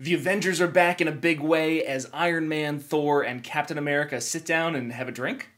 The Avengers are back in a big way as Iron Man, Thor, and Captain America sit down and have a drink.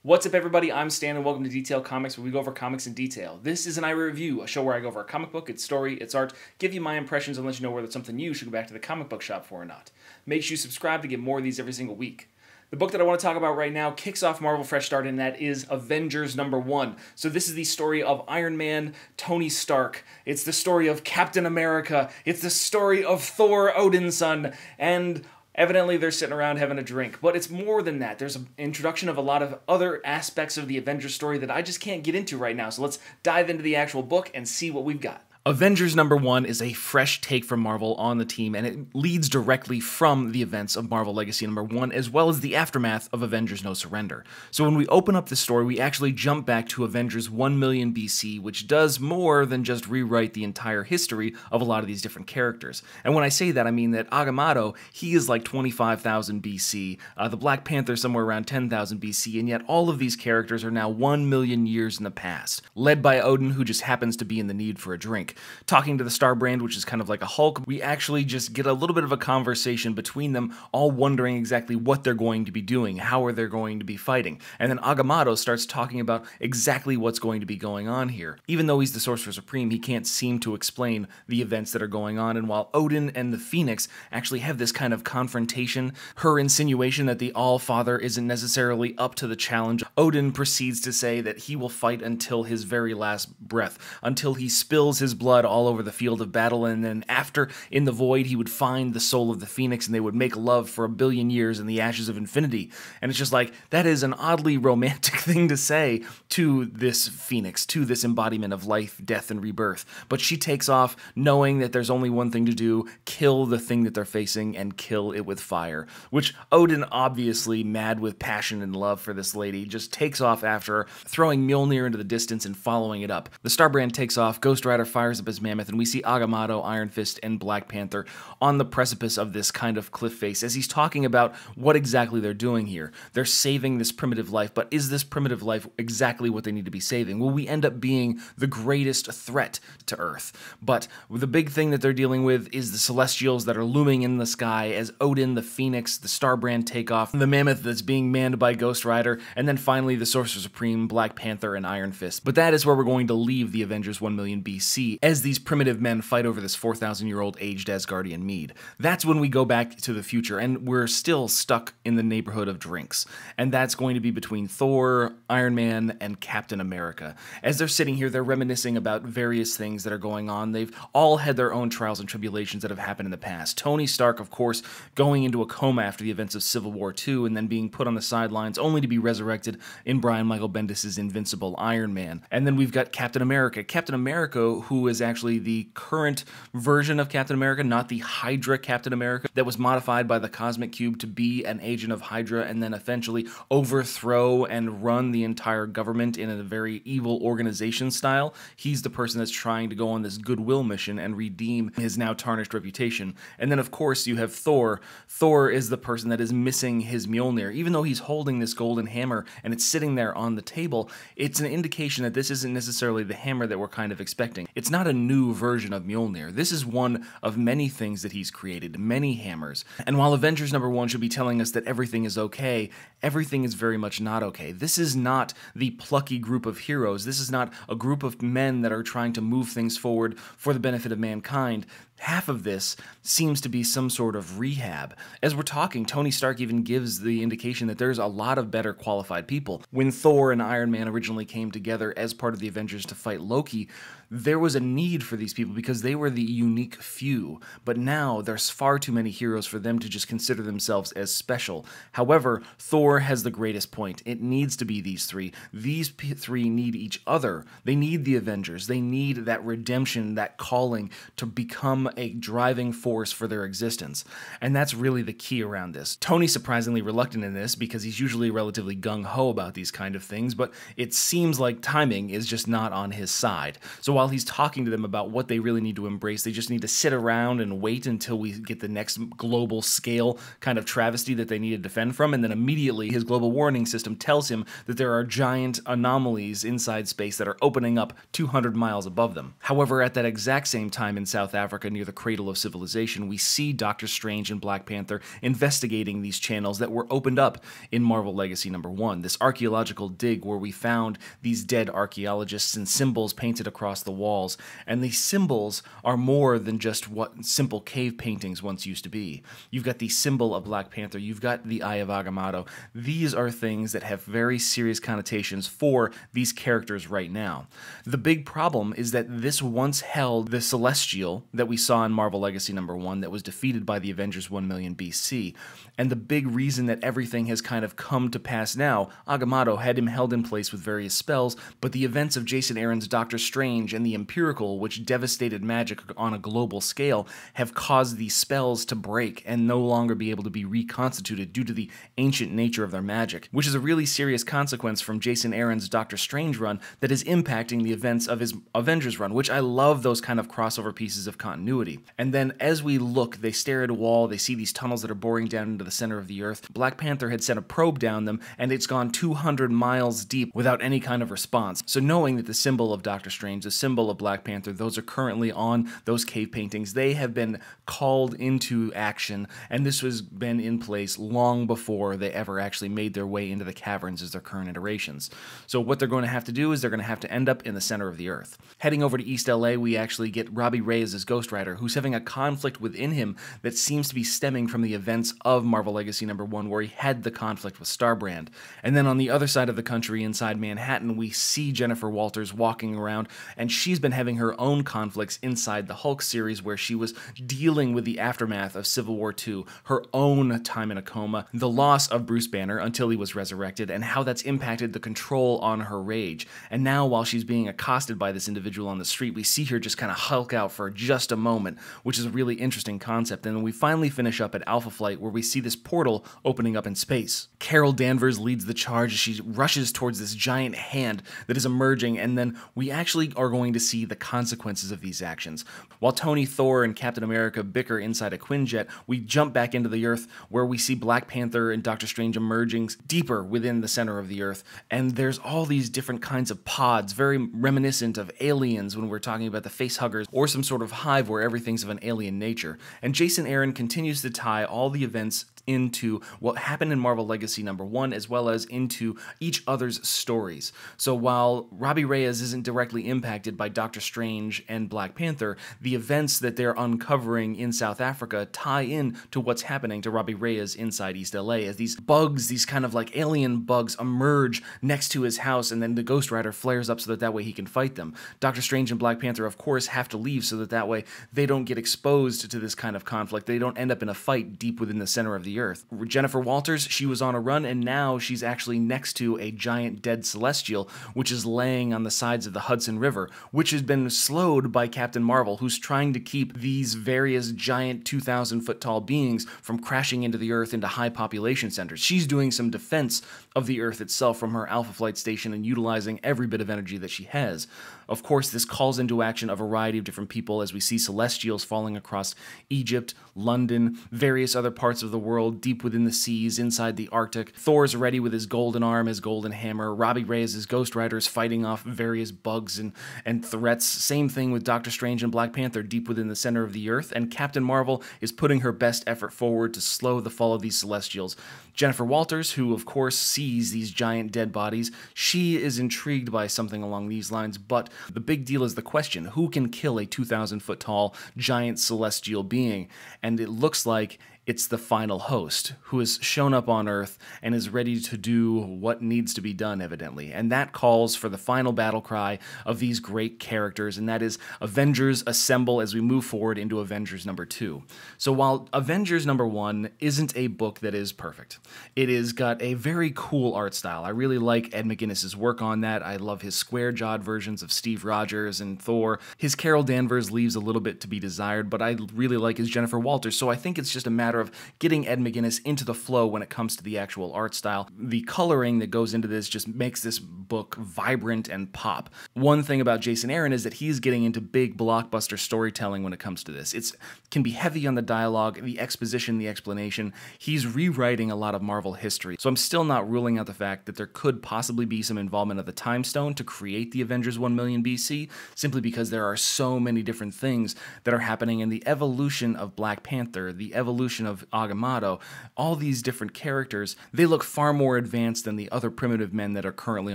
What's up, everybody? I'm Stan, and welcome to Detail Comics, where we go over comics in detail. This is an I Review, a show where I go over a comic book, its story, its art, give you my impressions, and let you know whether it's something you should go back to the comic book shop for or not. Make sure you subscribe to get more of these every single week. The book that I want to talk about right now kicks off Marvel Fresh Start, and that is Avengers Number One. So this is the story of Iron Man, Tony Stark. It's the story of Captain America. It's the story of Thor, Odin's son, and evidently they're sitting around having a drink. But it's more than that. There's an introduction of a lot of other aspects of the Avengers story that I just can't get into right now. So let's dive into the actual book and see what we've got. Avengers Number One is a fresh take from Marvel on the team, and it leads directly from the events of Marvel Legacy Number One, as well as the aftermath of Avengers No Surrender. So when we open up the story, we actually jump back to Avengers 1 million BC, which does more than just rewrite the entire history of a lot of these different characters. And when I say that, I mean that Agamotto, he is like 25,000 BC, the Black Panther somewhere around 10,000 BC, and yet all of these characters are now 1 million years in the past, led by Odin, who just happens to be in the need for a drink. Talking to the Star Brand, which is kind of like a Hulk, we actually just get a little bit of a conversation between them, all wondering exactly what they're going to be doing, how are they going to be fighting. And then Agamotto starts talking about exactly what's going to be going on here. Even though he's the Sorcerer Supreme, he can't seem to explain the events that are going on, and while Odin and the Phoenix actually have this kind of confrontation, her insinuation that the All-Father isn't necessarily up to the challenge, Odin proceeds to say that he will fight until his very last breath, until he spills his blood all over the field of battle, and then after, in the void, he would find the soul of the Phoenix, and they would make love for 1 billion years in the ashes of infinity. And it's just like, that is an oddly romantic thing to say to this Phoenix, to this embodiment of life, death, and rebirth. But she takes off knowing that there's only one thing to do: kill the thing that they're facing and kill it with fire. Which Odin, obviously mad with passion and love for this lady, just takes off after her, throwing Mjolnir into the distance and following it up. The Starbrand takes off, Ghost Rider fires up his mammoth, and we see Agamotto, Iron Fist, and Black Panther on the precipice of this kind of cliff face as he's talking about what exactly they're doing here. They're saving this primitive life, but is this primitive life exactly what they need to be saving? Will we end up being the greatest threat to Earth? But the big thing that they're dealing with is the Celestials that are looming in the sky as Odin, the Phoenix, the Starbrand take off, the mammoth that's being manned by Ghost Rider, and then finally the Sorcerer Supreme, Black Panther, and Iron Fist. But that is where we're going to leave the Avengers 1 million BC, as these primitive men fight over this 4,000-year-old aged Asgardian mead. That's when we go back to the future, and we're still stuck in the neighborhood of drinks. And that's going to be between Thor, Iron Man, and Captain America. As they're sitting here, they're reminiscing about various things that are going on. They've all had their own trials and tribulations that have happened in the past. Tony Stark, of course, going into a coma after the events of Civil War II, and then being put on the sidelines only to be resurrected in Brian Michael Bendis' Invincible Iron Man. And then we've got Captain America. Captain America, who is actually the current version of Captain America, not the Hydra Captain America that was modified by the Cosmic Cube to be an agent of Hydra and then eventually overthrow and run the entire government in a very evil organization style. He's the person that's trying to go on this goodwill mission and redeem his now tarnished reputation. And then, of course, you have Thor. Thor is the person that is missing his Mjolnir. Even though he's holding this golden hammer and it's sitting there on the table, it's an indication that this isn't necessarily the hammer that we're kind of expecting. It's not a new version of Mjolnir. This is one of many things that he's created, many hammers. And while Avengers Number One should be telling us that everything is okay, everything is very much not okay. This is not the plucky group of heroes. This is not a group of men that are trying to move things forward for the benefit of mankind. Half of this seems to be some sort of rehab. As we're talking, Tony Stark even gives the indication that there's a lot of better qualified people. When Thor and Iron Man originally came together as part of the Avengers to fight Loki, there was a need for these people because they were the unique few. But now there's far too many heroes for them to just consider themselves as special. However, Thor has the greatest point. It needs to be these three. These three need each other. They need the Avengers. They need that redemption, that calling to become a driving force for their existence. And that's really the key around this. Tony's surprisingly reluctant in this because he's usually relatively gung-ho about these kind of things, but it seems like timing is just not on his side. So while he's talking to them about what they really need to embrace, they just need to sit around and wait until we get the next global scale kind of travesty that they need to defend from, and then immediately his global warning system tells him that there are giant anomalies inside space that are opening up 200 miles above them. However, at that exact same time in South Africa, near the cradle of civilization, we see Doctor Strange and Black Panther investigating these channels that were opened up in Marvel Legacy Number One. This archaeological dig where we found these dead archaeologists and symbols painted across the walls. And these symbols are more than just what simple cave paintings once used to be. You've got the symbol of Black Panther, you've got the Eye of Agamotto. These are things that have very serious connotations for these characters right now. The big problem is that this once held the Celestial that we saw in Marvel Legacy Number One that was defeated by the Avengers 1 million BC. And the big reason that everything has kind of come to pass now, Agamotto had him held in place with various spells, but the events of Jason Aaron's Doctor Strange and the Empirical, which devastated magic on a global scale, have caused these spells to break and no longer be able to be reconstituted due to the ancient nature of their magic, which is a really serious consequence from Jason Aaron's Doctor Strange run that is impacting the events of his Avengers run, which I love those kind of crossover pieces of continuity. And then as we look, they stare at a wall, they see these tunnels that are boring down into the center of the earth. Black Panther had sent a probe down them, and it's gone 200 miles deep without any kind of response. So knowing that the symbol of Doctor Strange, the symbol of Black Panther, those are currently on those cave paintings, they have been called into action, and this has been in place long before they ever actually made their way into the caverns as their current iterations. So what they're going to have to do is they're going to have to end up in the center of the earth. Heading over to East LA, we actually get Robbie Reyes as Ghost Rider, who's having a conflict within him that seems to be stemming from the events of Marvel Legacy Number One, where he had the conflict with Starbrand. And then on the other side of the country, inside Manhattan, we see Jennifer Walters walking around, and she's been having her own conflicts inside the Hulk series, where she was dealing with the aftermath of Civil War II, her own time in a coma, the loss of Bruce Banner until he was resurrected, and how that's impacted the control on her rage. And now, while she's being accosted by this individual on the street, we see her just kind of hulk out for just a moment, which is a really interesting concept. And then we finally finish up at Alpha Flight, where we see this portal opening up in space. Carol Danvers leads the charge as she rushes towards this giant hand that is emerging, and then we actually are going to see the consequences of these actions. While Tony, Thor, and Captain America bicker inside a Quinjet, we jump back into the Earth, where we see Black Panther and Doctor Strange emerging deeper within the center of the Earth, and there's all these different kinds of pods, very reminiscent of aliens when we're talking about the facehuggers, or some sort of hive where everything's of an alien nature. And Jason Aaron continues to tie all the events into what happened in Marvel Legacy Number One, as well as into each other's stories. So while Robbie Reyes isn't directly impacted by Doctor Strange and Black Panther, the events that they're uncovering in South Africa tie in to what's happening to Robbie Reyes inside East LA, as these bugs, these kind of like alien bugs, emerge next to his house, and then the Ghost Rider flares up so that way he can fight them. Doctor Strange and Black Panther, of course, have to leave so that way they don't get exposed to this kind of conflict. They don't end up in a fight deep within the center of the Earth. Jennifer Walters, she was on a run, and now she's actually next to a giant dead celestial, which is laying on the sides of the Hudson River, which has been slowed by Captain Marvel, who's trying to keep these various giant 2,000-foot tall beings from crashing into the Earth into high population centers. She's doing some defense of the Earth itself from her Alpha Flight station and utilizing every bit of energy that she has. Of course, this calls into action a variety of different people as we see celestials falling across Egypt, London, various other parts of the world, deep within the seas, inside the Arctic. Thor's ready with his golden arm, his golden hammer. Robbie Reyes' Ghost Riders fighting off various bugs and threats. Same thing with Doctor Strange and Black Panther deep within the center of the Earth. And Captain Marvel is putting her best effort forward to slow the fall of these celestials. Jennifer Walters, who of course sees these giant dead bodies, she is intrigued by something along these lines, but the big deal is the question: who can kill a 2,000-foot tall giant celestial being? And it looks like it's the final host, who has shown up on Earth and is ready to do what needs to be done, evidently. And that calls for the final battle cry of these great characters, and that is Avengers Assemble as we move forward into Avengers Number 2. So while Avengers Number 1 isn't a book that is perfect, it has got a very cool art style. I really like Ed McGuinness' work on that. I love his square-jawed versions of Steve Rogers and Thor. His Carol Danvers leaves a little bit to be desired, but I really like his Jennifer Walters, so I think it's just a matter matter of getting Ed McGuiness into the flow when it comes to the actual art style. The coloring that goes into this just makes this book vibrant and pop. One thing about Jason Aaron is that he's getting into big blockbuster storytelling when it comes to this. It can be heavy on the dialogue, the exposition, the explanation. He's rewriting a lot of Marvel history. So I'm still not ruling out the fact that there could possibly be some involvement of the Time Stone to create the Avengers 1 million BC, simply because there are so many different things that are happening in the evolution of Black Panther, the evolution of Agamotto, all these different characters. They look far more advanced than the other primitive men that are currently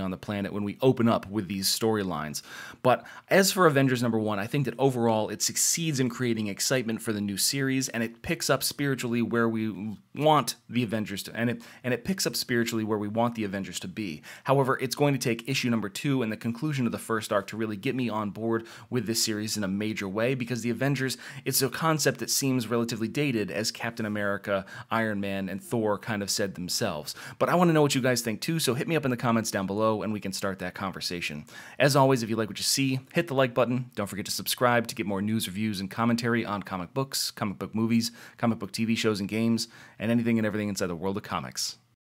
on the planet when we open up with these storylines. But as for Avengers number 1, I think that overall it succeeds in creating excitement for the new series, and it picks up spiritually where we want the Avengers to, and it picks up spiritually where we want the Avengers to be. However, it's going to take issue number 2 and the conclusion of the first arc to really get me on board with this series in a major way, because the Avengers, it's a concept that seems relatively dated, as Captain America, Iron Man, and Thor kind of said themselves. But I want to know what you guys think too, so hit me up in the comments down below and we can start that conversation. As always, if you like what you see, hit the like button. Don't forget to subscribe to get more news, reviews, and commentary on comic books, comic book movies, comic book TV shows and games, and anything and everything inside the world of comics.